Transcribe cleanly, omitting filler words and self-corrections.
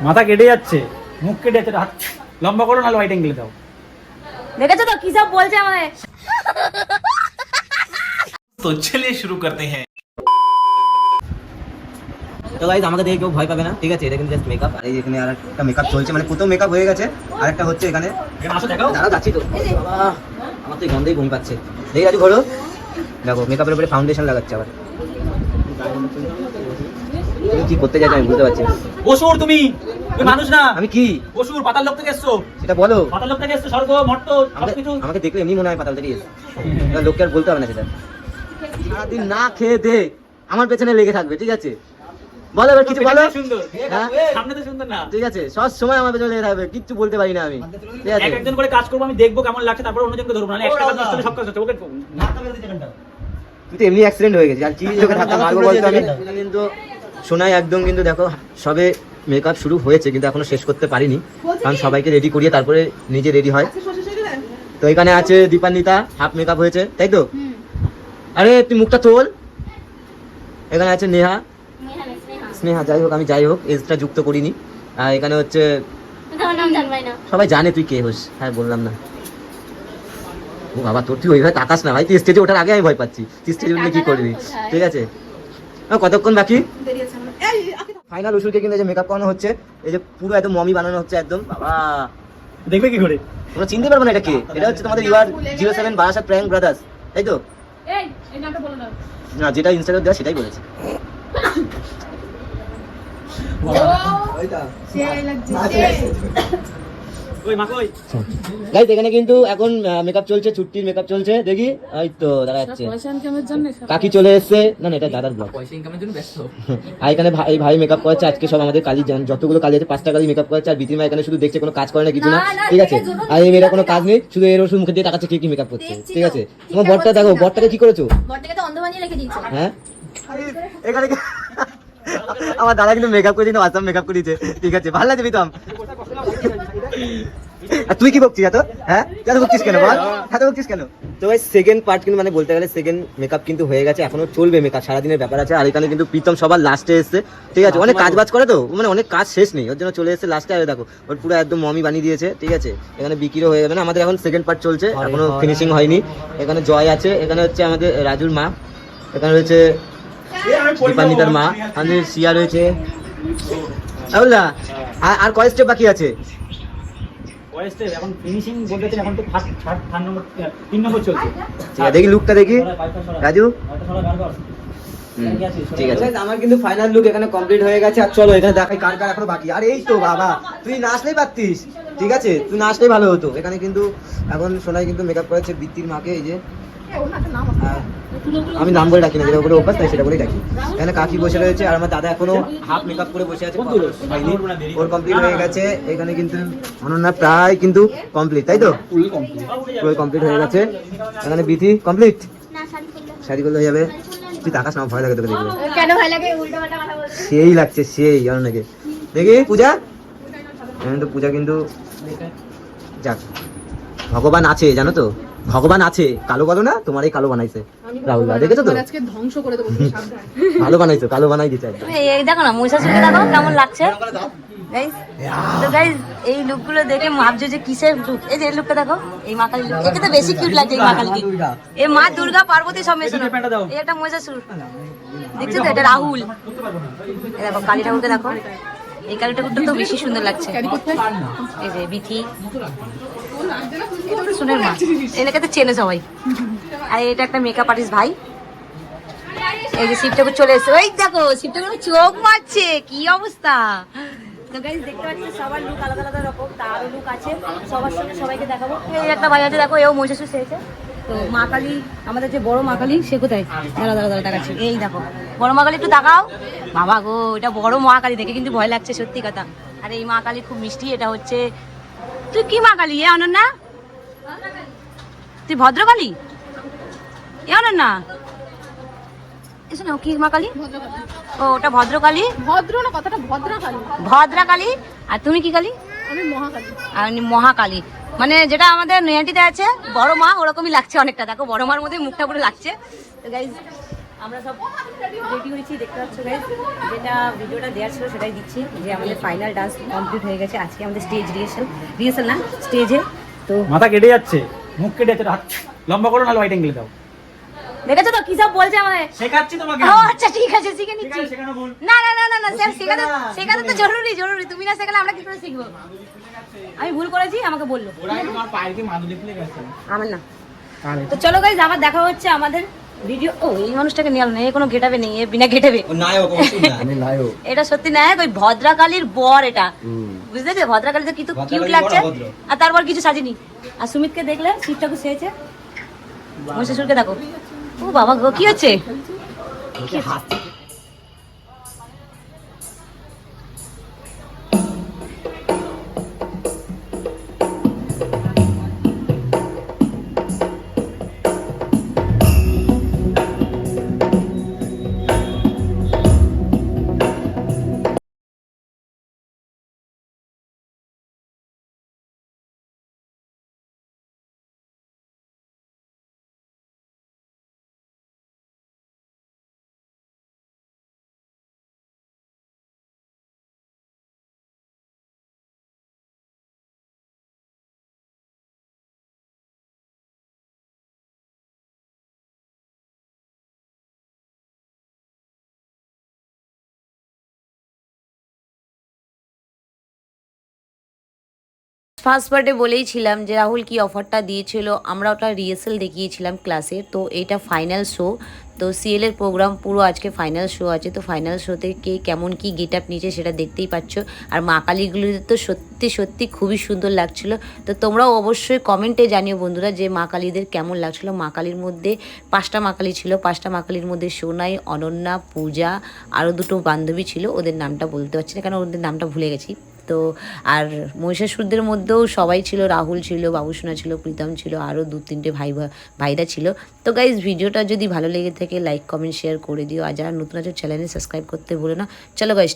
মাথা কেটে যাচ্ছে, মুখ কেটে যাচ্ছে, হাত লম্বা করো নাহলে হোয়াইট অ্যাঙ্গেলে দাও। দেখেছো তো কি সব বলছে আমাদের। তো চলিए शुरू करते हैं। তো গাইস আমাকে দেখে কেউ ভয় পাবে না, ঠিক আছে? এটা কিন্তু জাস্ট মেকআপ। আর এই এখানে আর একটা মেকআপ চলছে, মানে প্রথম মেকআপ হয়ে গেছে, আর একটা হচ্ছে এখানে। আসো দেখাও। দাঁড়াও যাচ্ছি তো। বাবা আমার তো এই গন্ধেই ঘুম পাচ্ছে। দেখি রাজু ঘোরো, দেখো মেকআপের উপরে ফাউন্ডেশন লাগাচ্ছে আবার। তুমি কি করতে যাচ্ছ আমি বুঝতে পারছি না। অসুর তুমি মানুষ না। আমি কি অসুর, পাতাল লোক থেকে এসছো। সেটা বলো। পাতাল লোক থেকে এসছো, স্বর্গ মর্ত সবকিছু। আমাকে দেখলে এমনি মনে হয় পাতাল থেকে এসেছে, লোককে আর বলতে হবে না সেটা। সারাদিন না খেয়ে দে আমার পেছনে লেগে থাকবে, ঠিক আছে? বলো এবার কিছু বলো। সুন্দর, হ্যাঁ? সামনে তো সুন্দর না। ঠিক আছে, সব সময় আমার পেছনে লেগে থাকবে, কিচ্ছু বলতে পারি না আমি, ঠিক আছে? এক একজন করে কাজ করবো, আমি দেখবো কেমন লাগছে, তারপর অন্যজনকে ধরবো, নাহলে একটা কাজ নষ্ট হলে সব কাজ হচ্ছে। ওকে তুই তো এমনি অ্যাক্সিডেন্ট হয়ে গেছে, আর কি তোকে ধাক্কা মারবো বলতো আমি? কিন্তু শোনাই একদম, কিন্তু দেখো সবে মেকআপ শুরু হয়েছে কিন্তু এখনো শেষ করতে পারিনি, কারণ সবাইকে রেডি করিয়ে তারপরে নিজে রেডি হয়। তো এখানে আছে দীপান্বিতা, হাফ মেকআপ হয়েছে তাই তো? আরে তুই মুখটা তোল। এখানে আছে নেহা, স্নেহা, যাই হোক আমি যাই হোক এজটা যুক্ত করিনি। আর এখানে হচ্ছে সবাই জানে তুই কে হোস। হ্যাঁ বললাম না। ও বাবা তোর তুই ওইভাবে তাকাস না ভাই, তুই স্টেজে ওঠার আগে আমি ভয় পাচ্ছি, তুই স্টেজে উঠলে কি করবি, ঠিক আছে? কতক্ষণ বাকি? ফাইনাল উসুলকে কিন্তু এই যে মেকআপ করানো হচ্ছে, এই যে পুরো একদম মমি বানানো হচ্ছে একদম। বাবা দেখবে কি করে? তোমরা চিনতে পারবে না এটা কে? এটা হচ্ছে তোমাদের ইউআর 07 বারাসাত প্র্যাঙ্ক ব্রাদার্স, তাই তো? না যেটা ইনস্টাগ্রামে দেওয়া সেটাই বলেছে। ওই মা কই? গাইস এখানে কিন্তু এখন মেকআপ চলছে, ছুটির মেকআপ চলছে, দেখি এই তো দেখা যাচ্ছে কাকি চলে এসেছে। না না এটা দাদার ব্লগ, পয়সা ইনকামের জন্য ব্যস্ত। আর এখানে ভাই মেকআপ করেছে আজকে, সব আমাদের কালি যতগুলো কালি আছে 5টা কালি মেকআপ করেছে। আর বিতিমা এখানে শুধু দেখছে, কোনো কাজ করে না কিছু না, ঠিক আছে? আর এই মেয়েরা কোনো কাজ নেই, শুধু এর ওষুধ মুখে দিয়ে তাকাচ্ছে কি কি মেকআপ করছে, ঠিক আছে? তোমার বরটা দেখো, বরটাকে কি করেছো? বরটাকে তো অন্ধ বানিয়ে রেখে দিয়েছে। হ্যাঁ এখানে আমার দাদা কিন্তু মেকআপ করেছে, কিন্তু আসাম মেকআপ করেছে, ঠিক আছে? ভালো লাগছে বিতম। আর তুই কি বকছিস এত? হ্যাঁ কেন বকছিস, কেন বল, এত বকছিস কেন? তো ভাই সেকেন্ড পার্ট কিন্তু মানে বলতে গেলে সেকেন্ড মেকআপ কিন্তু হয়ে গেছে, এখনো চলবে মেকআপ, সারাদিনের ব্যাপার আছে। আর এখানে কিন্তু প্রীতম সবার লাস্টে এসছে, ঠিক আছে? অনেক কাজ বাজ করে তো, মানে অনেক কাজ শেষ নেই, ওর জন্য চলে এসছে লাস্টে। আর দেখো ওর পুরো একদম মমি বানিয়ে দিয়েছে, ঠিক আছে? এখানে বিক্রিও হয়ে যাবে না, আমাদের এখন সেকেন্ড পার্ট চলছে, এখনো ফিনিশিং হয়নি। এখানে জয় আছে, এখানে হচ্ছে আমাদের রাজুর মা, এখানে রয়েছে দীপান্বিতার মা, আমাদের সিয়া রয়েছে। আর কয় স্টেপ বাকি আছে? এখন ফিনিশিং বলতে এখন তো ফার্স্ট 3 নম্বর চলছে। ঠিক আছে দেখি লুকটা দেখি রাজু। ঠিক আছে আমার কিন্তু ফাইনাল লুক এখানে কমপ্লিট হয়ে গেছে। আর চলো এখানে দেখাই কার কার এখনো বাকি। আর এই তো বাবা তুই নাচলেই পারতিস, ঠিক আছে? তুই নাচলেই ভালো হতো। এখানে কিন্তু এখন সোনাই কিন্তু মেকআপ করেছে বৃত্তির মাকে, এই যে আমি নাম বলে ডাকি না, যেটা করে অভ্যাস তাই সেটা বলেই ডাকি। এখানে কাকি বসে রয়েছে, আর আমার দাদা এখনো হাফ মেকআপ করে বসে আছে, ওর কমপ্লিট হয়ে গেছে। এখানে কিন্তু অনন্যা প্রায় কিন্তু কমপ্লিট, তাই তো? পুরো কমপ্লিট হয়ে গেছে। এখানে বিথি কমপ্লিট, শাড়ি করলে হয়ে যাবে। তুই তাকাস না, ভয় লাগে তোকে দেখবে। কেন ভয় লাগে? উল্টোপাল্টা কথা বলছিস। সেই লাগছে সেই অনন্যাকে দেখি। পূজা এখন তো পূজা কিন্তু যাক, ভগবান আছে জানো তো, ভগবান আছে। কালো কালো না, তোমার এই কালো বানাইছে রাহুল দা, দেখেছো তো? আজকে ধ্বংস করে দেবো, সাবধান। ভালো বানাইছো, কালো বানাই দিতে একদম। এই দেখো না মহিষাসুরকে দেখো কেমন লাগছে গাইস। তো গাইস এই লুকগুলো দেখে ভাবছো যে কিসের লুক। এই যে এই লুকটা দেখো, এই মা কালী লুক, একে তো বেশি কিউট লাগছে এই মা কালীকে। এই মা দুর্গা পার্বতী সব মেশানো। এই একটা মহিষাসুর দেখছো তো, এটা রাহুল। এই দেখো কালী ঠাকুরকে দেখো, এই কালী ঠাকুরটা তো বেশি সুন্দর লাগছে। এই যে বিথি, এটা তো সুনের মা, এনাকে তো চেনে সবাই। আর এটা একটা মেকআপ আর্টিস্ট ভাই। এই যে শিব ঠাকুর চলে এসেছে, ওই দেখো শিব ঠাকুর চোখ মারছে, কি অবস্থা। তো গাইস দেখতে পাচ্ছি সবার লুক আলাদা আলাদা রকম, তারও লুক আছে, সবার সঙ্গে সবাইকে দেখাবো। এই একটা ভাই আছে দেখো, এও মহিষাসুর সেরেছে। তো মা কালী, আমাদের যে বড় মা কালী সে কোথায়? দাঁড়া দাঁড়া দাঁড়া দেখাচ্ছি। এই দেখো বড় মা কালী, একটু তাকাও। বাবা গো, এটা বড় মা কালী, দেখে কিন্তু ভয় লাগছে সত্যি কথা। আর এই মা কালী খুব মিষ্টি। এটা হচ্ছে, তুই কি মা কালী? এ অনন্যা তুই ভদ্রকালী? এ অনন্যা এসো না, কি মা কালী? ও ওটা ভদ্রকালী। ভদ্র না, কথাটা ভদ্রাকালী। ভদ্রাকালী। আর তুমি কি কালী? আমি মহাকালী। আর মহাকালী, মানে যেটা আমাদের নৈহাটিতে আছে বড় মা, ওরকমই লাগছে অনেকটা। দেখো বড় মার মধ্যে মুখটা পুরো লাগছে। তো গাইজ আমরা সব রেডি হয়েছি, দেখতে পাচ্ছ গাইস। যেটা ভিডিওটা দেওয়ার ছিল সেটাই দিচ্ছি, যে আমাদের ফাইনাল ডান্স কমপ্লিট হয়ে গেছে। আজকে আমাদের স্টেজ রিহার্সাল না স্টেজে। তো মাথা কেটে যাচ্ছে, মুখ কেটে যাচ্ছে, হাত লম্বা করো, নাহলে হোয়াইট অ্যাঙ্গেল দাও। দেখেছো তো কি সব বলছে আমাদের। শেখাচ্ছি তোমাকে। ও আচ্ছা ঠিক আছে, শিখে নিচ্ছি। শেখানো ভুল। না না না না না স্যার, শেখাতে তো জরুরি। তুমি না শেখালে আমরা কি করে শিখবো? আমি ভুল করেছি, আমাকে বললো। তোমার পায়ের কি মাদুলি খুলে গেছে? আমার না। তো চলো গাইজ, আবার দেখা হচ্ছে আমাদের ভিডিও। ও এই মানুষটাকে নিয়ে নেই, কোনো গেটাবে নেই, এ বিনা গেটাবে। আমি নায়ক। এটা সত্যি নায়ক, ওই ভদ্রাকালীর বর এটা, বুঝলে যে ভদ্রাকালী তো কিন্তু কিউট লাগছে। আর তারপর কিছু সাজিনি। আর সুমিতকে দেখলে শিব ঠাকুর সেজেছে, মহিষাসুরকে দেখো। ও বাবা গো, কি হচ্ছে? ফার্স্ট পার্টে বলেইছিলাম যে রাহুল কি অফারটা দিয়েছিল, আমরা ওটা রিহার্সাল দেখিয়েছিলাম ক্লাসে। তো এটা ফাইনাল শো, তো সিএলের প্রোগ্রাম পুরো আজকে ফাইনাল শো আছে। তো ফাইনাল শোতে কে কেমন কি গেট আপ নিয়েছে সেটা দেখতেই পাচ্ছ। আর মা কালীগুলিতে তো সত্যি সত্যি খুবই সুন্দর লাগছিল। তো তোমরাও অবশ্যই কমেন্টে জানিও বন্ধুরা যে মা কালীদের কেমন লাগছিল। মা কালীর মধ্যে 5টা মা কালী ছিল, 5টা মা কালীর মধ্যে সোনাই, অনন্যা, পূজা, আরও 2টো বান্ধবী ছিল, ওদের নামটা বলতে পারছি না কারণ ওদের নামটা ভুলে গেছি। তো আর মহিষাসুরদের মধ্যেও সবাই ছিল, রাহুল ছিল, বাবুসোনা ছিল, প্রীতম ছিল, আরও 2-3টে ভাইরা ছিল। তো গাইজ ভিডিওটা যদি ভালো লেগে থাকে লাইক কমেন্ট শেয়ার করে দিও। আর যারা নতুন আছে চ্যানেলে সাবস্ক্রাইব করতে ভুলো না। চলো গাইজ।